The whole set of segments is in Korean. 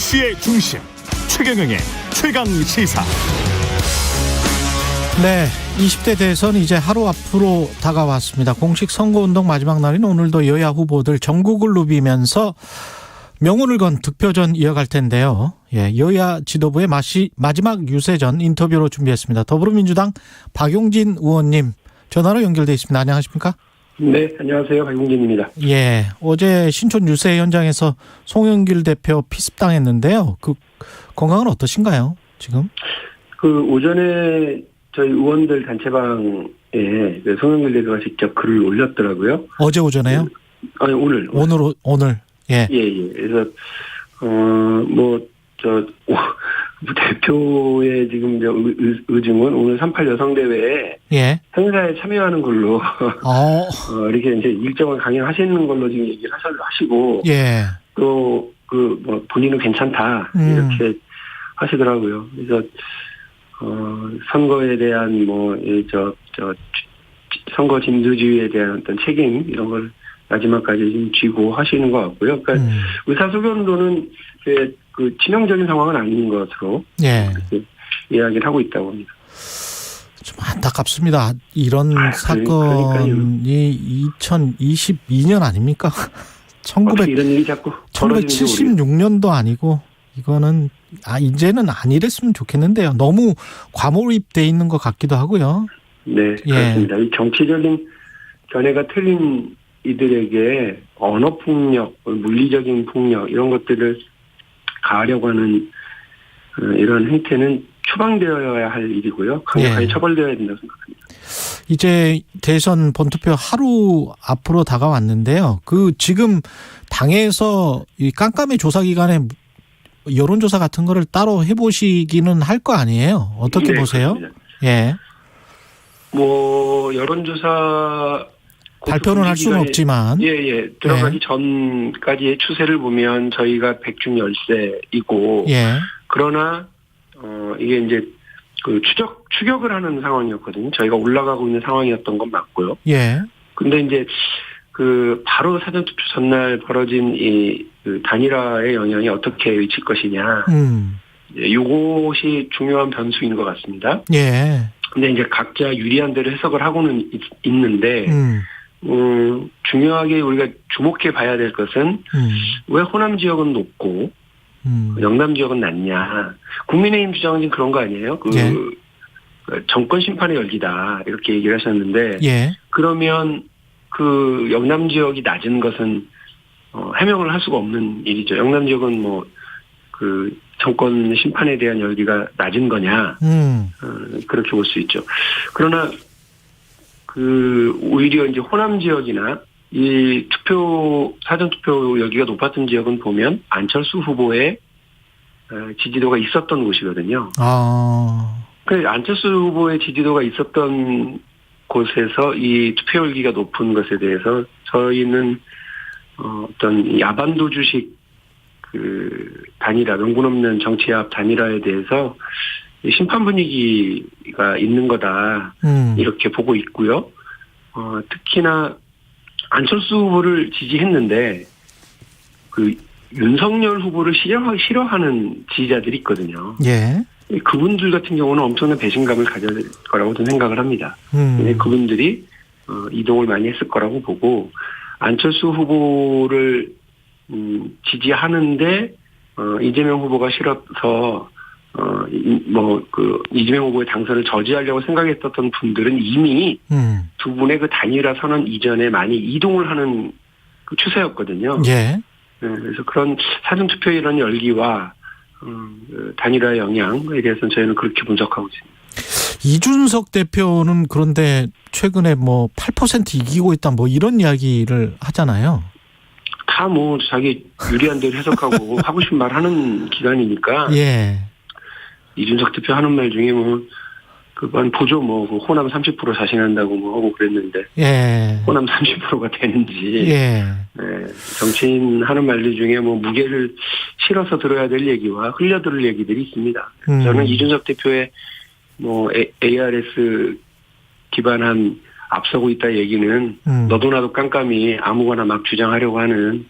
이슈의 중심 최경영의 최강 시사. 네, 20대 대선 이제 하루 앞으로 다가왔습니다. 공식 선거운동 마지막 날인 오늘도 여야 후보들 전국을 누비면서 명운을 건 득표전 이어갈 텐데요. 예, 여야 지도부의 마지막 유세전 인터뷰로 준비했습니다. 더불어민주당 박용진 의원님 전화로 연결돼 있습니다. 안녕하십니까? 네, 안녕하세요. 박용진입니다. 예, 어제 신촌 유세 현장에서 송영길 대표 피습당했는데요. 그 건강은 어떠신가요? 지금? 오전에 저희 의원들 단체방에 송영길 대표가 직접 글을 올렸더라고요. 어제 오전에요? 아니, 오늘. 예. 예. 그래서, 대표의 지금 의중은 오늘 38 여성대회에 행사에 참여하는 걸로, 이렇게 이제 일정을 강행하시는 걸로 지금 얘기를 하시고, 또, 본인은 괜찮다, 이렇게 하시더라고요. 그래서, 선거에 대한 선거 진두지휘에 대한 어떤 책임, 이런 걸 마지막까지 좀 쥐고 하시는 것 같고요. 그러니까 의사소견으로는 치명적인 상황은 아닌 것으로 이렇게 이야기를 하고 있다고 합니다. 좀 안타깝습니다. 이런 사건이 2022년 아닙니까? 이런 일이 자꾸 1976년도 아니고 이거는 이제는 안 이랬으면 좋겠는데요. 너무 과몰입돼 있는 것 같기도 하고요. 네, 그렇습니다. 이 정치적인 견해가 틀린 이들에게 언어 폭력, 물리적인 폭력 이런 것들을 가하려고 하는 이런 행태는 추방되어야 할 일이고요. 강력하게 처벌되어야 된다고 생각합니다. 이제 대선 본투표 하루 앞으로 다가왔는데요. 지금 당에서 이 깜깜이 조사 기간에 여론조사 같은 거를 따로 해보시기는 할 거 아니에요? 어떻게 보세요? 그렇습니다. 예. 여론조사 발표는 할 수는 없지만. 들어가기 전까지의 추세를 보면 저희가 백중 열세이고. 그러나, 이게 이제 추격을 하는 상황이었거든요. 저희가 올라가고 있는 상황이었던 건 맞고요. 근데 이제 바로 사전투표 전날 벌어진 단일화의 영향이 어떻게 미칠 것이냐. 이것이 중요한 변수인 것 같습니다. 근데 이제 각자 유리한 대로 해석을 하고는 있는데, 중요하게 우리가 주목해 봐야 될 것은 왜 호남 지역은 높고 영남 지역은 낮냐. 국민의힘 주장은 지금 그런 거 아니에요? 정권 심판의 열기다 이렇게 얘기를 하셨는데 그러면 영남 지역이 낮은 것은 해명을 할 수가 없는 일이죠. 영남 지역은 정권 심판에 대한 열기가 낮은 거냐 그렇게 볼 수 있죠. 그러나 오히려 이제 호남 지역이나 이 사전투표 열기가 높았던 지역은 보면 안철수 후보의 지지도가 있었던 곳이거든요. 그래서 안철수 후보의 지지도가 있었던 곳에서 이 투표 열기가 높은 것에 대해서 저희는 어떤 야반도주식 단일화, 명분 없는 정치합 단일화에 대해서 심판 분위기가 있는 거다 이렇게 보고 있고요. 특히나 안철수 후보를 지지했는데 윤석열 후보를 싫어하는 지지자들이 있거든요. 그분들 같은 경우는 엄청난 배신감을 가질 거라고 저는 생각을 합니다. 그분들이 이동을 많이 했을 거라고 보고 안철수 후보를 지지하는데 이재명 후보가 싫어서 이재명 후보의 당선을 저지하려고 생각했었던 분들은 이미 두 분의 단일화 선언 이전에 많이 이동을 하는 추세였거든요. 그래서 그런 사전투표의 이런 열기와 단일화의 영향에 대해서는 저희는 그렇게 분석하고 있습니다. 이준석 대표는 그런데 최근에 8% 이기고 있다 이런 이야기를 하잖아요. 다 자기 유리한 대로 해석하고 하고 싶은 말 하는 기간이니까. 이준석 대표 하는 말 중에 그건 보죠. 호남 30% 자신한다고 하고 그랬는데. 호남 30%가 되는지. 정치인 하는 말들 중에 무게를 실어서 들어야 될 얘기와 흘려들을 얘기들이 있습니다. 저는 이준석 대표의 ARS 기반한 앞서고 있다 얘기는 너도 나도 깜깜이 아무거나 막 주장하려고 하는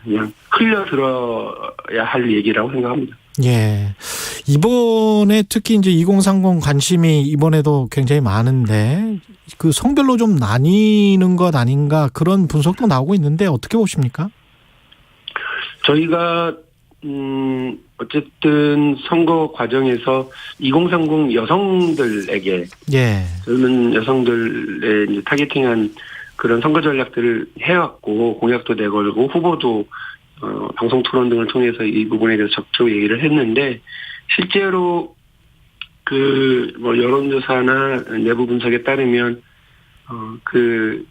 그냥 흘려 들어야 할 얘기라고 생각합니다. 예. 이번에 특히 이제 2030 관심이 이번에도 굉장히 많은데 그 성별로 좀 나뉘는 것 아닌가 그런 분석도 나오고 있는데 어떻게 보십니까? 저희가 어쨌든 선거 과정에서 2030 여성들에게 예. 젊은 여성들의 이제 타겟팅한 그런 선거 전략들을 해왔고 공약도 내걸고 후보도 방송 토론 등을 통해서 이 부분에 대해서 적극 얘기를 했는데 실제로 그 뭐 여론조사나 내부 분석에 따르면 그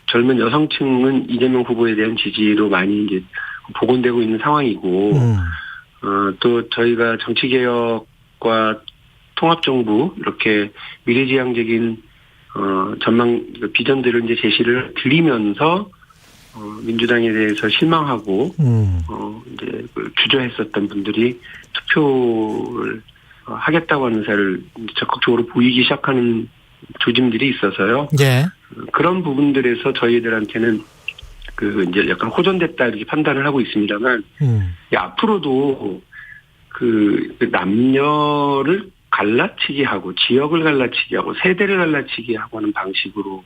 젊은 여성층은 이재명 후보에 대한 지지로 많이 이제 복원되고 있는 상황이고 또 저희가 정치개혁과 통합정부 이렇게 미래지향적인 전망 비전들을 이제 제시를 드리면서 민주당에 대해서 실망하고 이제 주저했었던 분들이 투표를 하겠다고 하는 의사를 적극적으로 보이기 시작하는 조짐들이 있어서요. 예. 그런 부분들에서 저희들한테는 그 이제 약간 호전됐다 이렇게 판단을 하고 있습니다만 앞으로도 그 남녀를 갈라치기 하고 지역을 갈라치기 하고 세대를 갈라치기 하고 하는 방식으로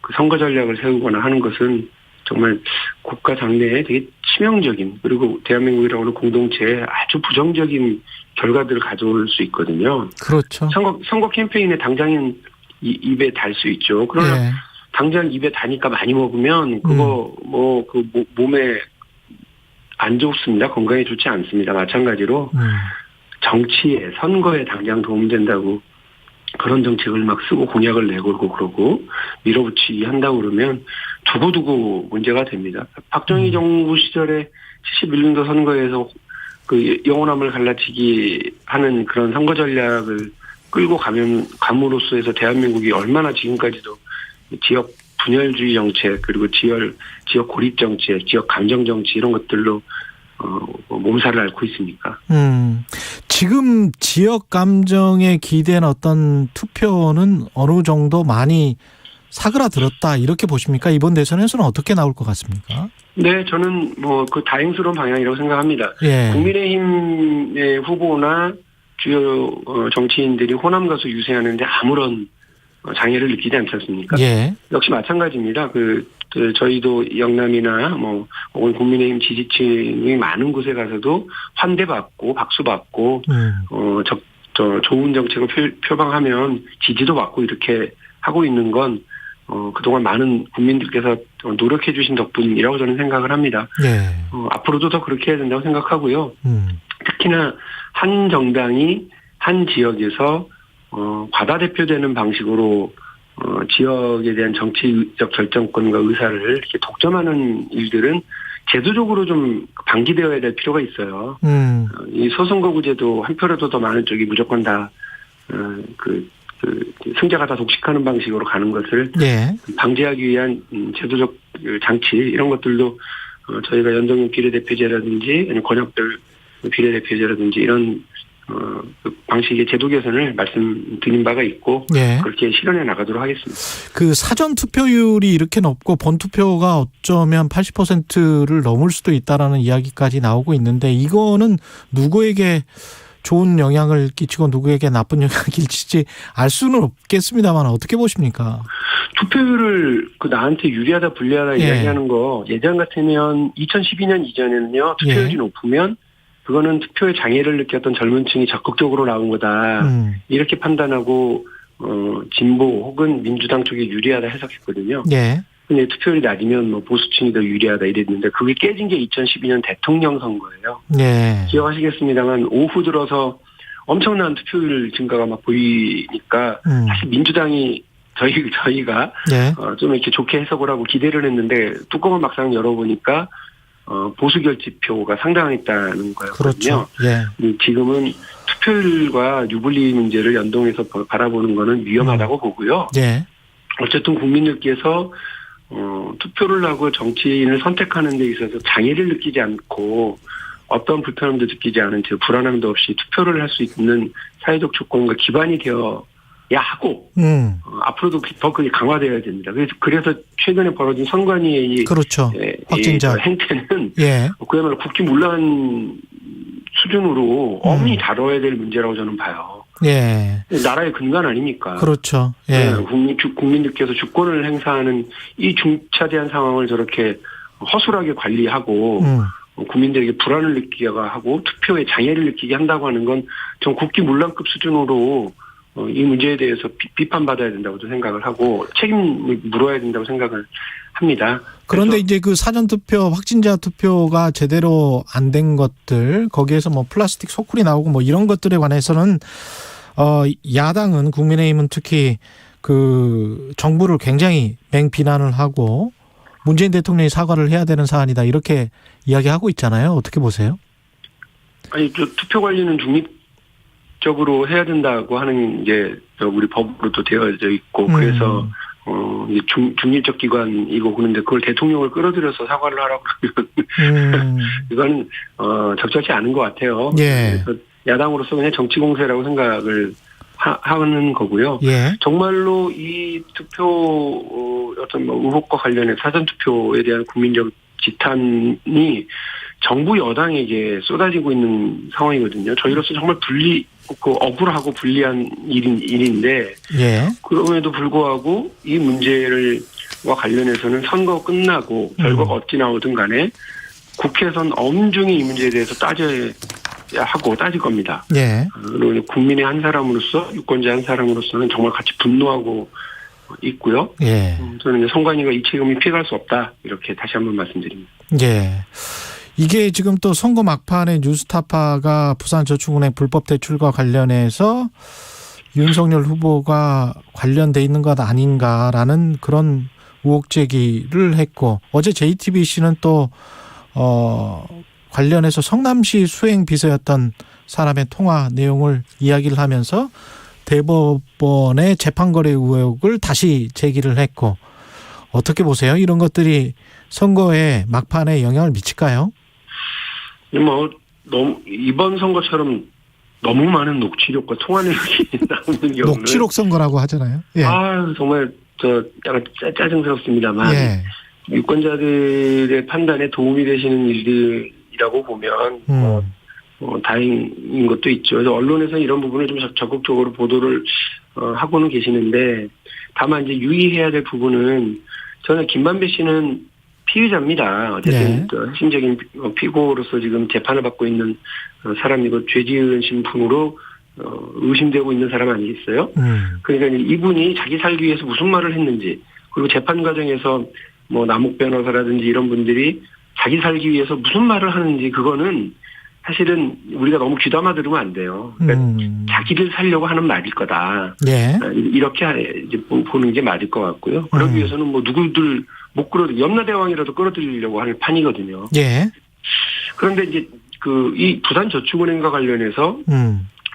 그 선거 전략을 세우거나 하는 것은 정말 국가 장래에 되게 치명적인 그리고 대한민국이라고 하는 공동체에 아주 부정적인 결과들을 가져올 수 있거든요. 그렇죠. 선거 캠페인에 당장은 입에 달 수 있죠. 그러나 예. 당장 입에 다니까 많이 먹으면 그거 몸에 안 좋습니다. 건강에 좋지 않습니다. 마찬가지로 정치에 선거에 당장 도움된다고 그런 정책을 막 쓰고 공약을 내걸고 그러고 밀어붙이기 한다고 그러면 두고두고 문제가 됩니다. 박정희 정부 시절에 71년도 선거에서 그 영호남을 갈라치기 하는 그런 선거 전략을 끌고 감으로써 해서 대한민국이 얼마나 지금까지도 지역 분열주의 정책 그리고 지역 고립 정책, 지역 감정 정치 이런 것들로 몸살을 앓고 있습니까? 지금 지역 감정에 기댄 어떤 투표는 어느 정도 많이 사그라들었다 이렇게 보십니까? 이번 대선에서는 어떻게 나올 것 같습니까? 네, 저는 그 다행스러운 방향이라고 생각합니다. 예. 국민의힘의 후보나 주요 정치인들이 호남 가서 유세하는데 아무런 장애를 느끼지 않지 않습니까? 예. 역시 마찬가지입니다. 저희도 영남이나 혹은 국민의힘 지지층이 많은 곳에 가서도 환대받고 박수받고 좋은 정책을 표방하면 지지도 받고 이렇게 하고 있는 건 그동안 많은 국민들께서 노력해 주신 덕분이라고 저는 생각을 합니다. 예. 앞으로도 더 그렇게 해야 된다고 생각하고요. 특히나 한 정당이 한 지역에서 과다대표되는 방식으로 지역에 대한 정치적 결정권과 의사를 이렇게 독점하는 일들은 제도적으로 좀 방기되어야 될 필요가 있어요. 이 소선거구제도 한 표라도 더 많은 쪽이 무조건 다 승자가 다 독식하는 방식으로 가는 것을 예. 방지하기 위한 제도적 장치 이런 것들도 저희가 연동형 비례대표제라든지 아니면 권역별 비례대표제라든지 이런 방식의 제도 개선을 말씀드린 바가 있고 예. 그렇게 실현해 나가도록 하겠습니다. 그 사전 투표율이 이렇게 높고 본 투표가 어쩌면 80%를 넘을 수도 있다라는 이야기까지 나오고 있는데 이거는 누구에게 좋은 영향을 끼치고 누구에게 나쁜 영향을 끼칠지 알 수는 없겠습니다만 어떻게 보십니까? 투표율을 나한테 유리하다 불리하다 예. 이야기하는 거 예전 같으면 2012년 이전에는요 투표율이 예. 높으면 그거는 투표에 장애를 느꼈던 젊은 층이 적극적으로 나온 거다. 이렇게 판단하고 진보 혹은 민주당 쪽에 유리하다 해석했거든요. 예. 근데 투표율이 낮으면 보수층이 더 유리하다 이랬는데 그게 깨진 게 2012년 대통령 선거예요. 예. 기억하시겠습니다만 오후 들어서 엄청난 투표율 증가가 막 보이니까 사실 민주당이 저희가 예. 좀 이렇게 좋게 해석을 하고 기대를 했는데 뚜껑을 막상 열어보니까 보수 결집표가 상당했다는 거였거든요. 그렇죠. 예. 지금은 투표율과 유불리 문제를 연동해서 바라보는 거는 위험하다고 보고요. 예. 어쨌든 국민들께서 투표를 하고 정치인을 선택하는 데 있어서 장애를 느끼지 않고 어떤 불편함도 느끼지 않은 채 불안함도 없이 투표를 할 수 있는 사회적 조건과 기반이 되어 하고 앞으로도 더 그게 강화되어야 됩니다. 그래서 최근에 벌어진 선관위의 이 그렇죠. 확진자 행태는 그야말로 국기문란 수준으로 엄히 다뤄야 될 문제라고 저는 봐요. 나라의 근간 아닙니까? 그렇죠. 국민들께서 주권을 행사하는 이 중차대한 상황을 저렇게 허술하게 관리하고 국민들에게 불안을 느끼게 하고 투표에 장애를 느끼게 한다고 하는 건 전 국기문란급 수준으로 이 문제에 대해서 비판받아야 된다고 생각을 하고 책임을 물어야 된다고 생각을 합니다. 그런데 이제 그 사전투표, 확진자 투표가 제대로 안 된 것들, 거기에서 뭐 플라스틱 소쿠리 나오고 뭐 이런 것들에 관해서는 야당은, 국민의힘은 특히 그 정부를 굉장히 맹비난을 하고 문재인 대통령이 사과를 해야 되는 사안이다 이렇게 이야기하고 있잖아요. 어떻게 보세요? 아니, 투표 관리는 중립적으로 해야 된다고 하는 게 우리 법으로도 되어져 있고 그래서 중립적 기관이고 그런데 그걸 대통령을 끌어들여서 사과를 하라고 그러면 이건 적절치 않은 것 같아요. 그래서 야당으로서 그냥 정치 공세라고 생각을 하는 거고요. 정말로 이 투표 어떤 의혹과 관련해 사전 투표에 대한 국민적 지탄이 정부 여당에게 쏟아지고 있는 상황이거든요. 저희로서 정말 억울하고 불리한 일인데 그럼에도 불구하고 이 문제와 관련해서는 선거 끝나고 결과가 어찌 나오든 간에 국회에서는 엄중히 이 문제에 대해서 따질 겁니다. 그리고 국민의 한 사람으로서 유권자 한 사람으로서는 정말 같이 분노하고 있고요. 저는 선관위가 이 책임이 피해갈 수 없다 이렇게 다시 한번 말씀드립니다. 이게 지금 또 선거 막판에 뉴스타파가 부산저축은행 불법 대출과 관련해서 윤석열 후보가 관련돼 있는 것 아닌가라는 그런 의혹 제기를 했고 어제 JTBC는 또 관련해서 성남시 수행비서였던 사람의 통화 내용을 이야기를 하면서 대법원의 재판거래 의혹을 다시 제기를 했고 어떻게 보세요? 이런 것들이 선거에 막판에 영향을 미칠까요? 이번 선거처럼 너무 많은 녹취록과 통화 내용이 나오는 경우는 녹취록 선거라고 하잖아요. 정말 약간 짜증스럽습니다만 유권자들의 판단에 도움이 되시는 일들이라고 보면 다행인 것도 있죠. 그래서 언론에서 이런 부분을 좀 적극적으로 보도를 하고는 계시는데 다만 이제 유의해야 될 부분은 저는 김만배 씨는 피의자입니다. 어쨌든 핵심적인 피고로서 지금 재판을 받고 있는 사람이고 죄지은 신분으로 의심되고 있는 사람 아니겠어요? 그러니까 이분이 자기 살기 위해서 무슨 말을 했는지 그리고 재판 과정에서 뭐 남욱 변호사라든지 이런 분들이 자기 살기 위해서 무슨 말을 하는지 그거는 사실은 우리가 너무 귀담아 들으면 안 돼요. 그러니까 자기를 살려고 하는 말일 거다. 이렇게 이제 보는 게 맞을 것 같고요. 그러기 위해서는 뭐 누구들 못 염라대왕이라도 끌어들이려고 하는 판이거든요. 그런데 이제 이 부산저축은행과 관련해서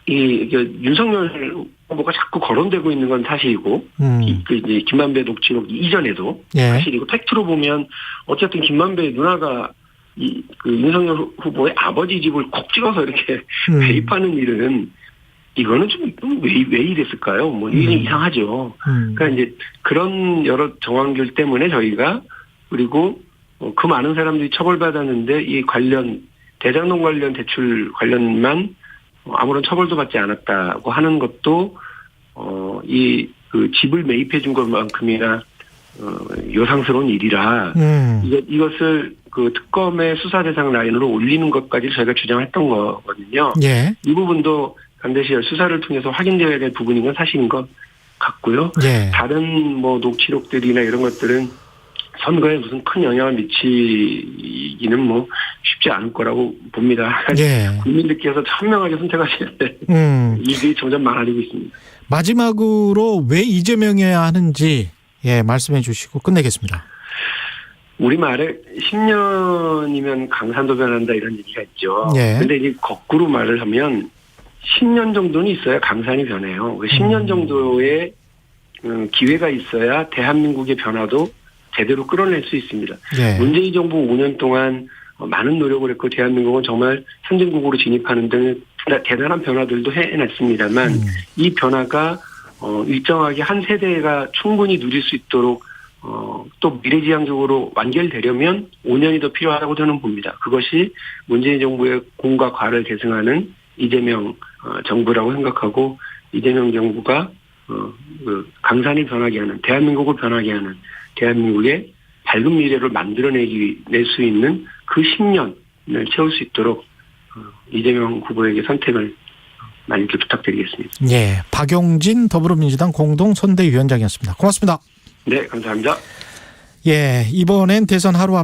윤석열 후보가 자꾸 거론되고 있는 건 사실이고, 이제 김만배 녹취록 이전에도 사실이고, 팩트로 보면 어쨌든 김만배 누나가 윤석열 후보의 아버지 집을 콕 찍어서 이렇게 매입하는 일은 이거는 좀 왜 이랬을까요? 이게 이상하죠. 그러니까 이제 그런 여러 정황들 때문에 저희가 그리고 그 많은 사람들이 처벌받았는데 이 대장동 관련 대출 관련만 아무런 처벌도 받지 않았다고 하는 것도 집을 매입해 준 것만큼이나 요상스러운 일이라 이것을 특검의 수사 대상 라인으로 올리는 것까지 저희가 주장했던 거거든요. 이 부분도 반드시 수사를 통해서 확인되어야 될 부분인 건 사실인 것 같고요. 다른 녹취록들이나 이런 것들은 선거에 무슨 큰 영향을 미치기는 쉽지 않을 거라고 봅니다. 국민들께서 현명하게 선택하실 때 일들이 점점 많아지고 있습니다. 마지막으로 왜 이재명이어야 하는지 말씀해 주시고 끝내겠습니다. 우리말에 10년이면 강산도 변한다 이런 얘기가 있죠. 그런데 이제 거꾸로 말을 하면 10년 정도는 있어야 강산이 변해요. 10년 정도의 기회가 있어야 대한민국의 변화도 제대로 끌어낼 수 있습니다. 문재인 정부 5년 동안 많은 노력을 했고 대한민국은 정말 선진국으로 진입하는 등 대단한 변화들도 해냈습니다만 이 변화가 일정하게 한 세대가 충분히 누릴 수 있도록 또 미래지향적으로 완결되려면 5년이 더 필요하다고 저는 봅니다. 그것이 문재인 정부의 공과 과를 계승하는 이재명 정부라고 생각하고, 이재명 정부가 강산이 변하게 하는, 대한민국을 변하게 하는, 대한민국의 밝은 미래를 낼 수 있는 그 10년을 채울 수 있도록 이재명 후보에게 선택을 많이 부탁드리겠습니다. 예, 박용진 더불어민주당 공동선대위원장이었습니다. 고맙습니다. 네, 감사합니다. 예, 이번엔 대선 하루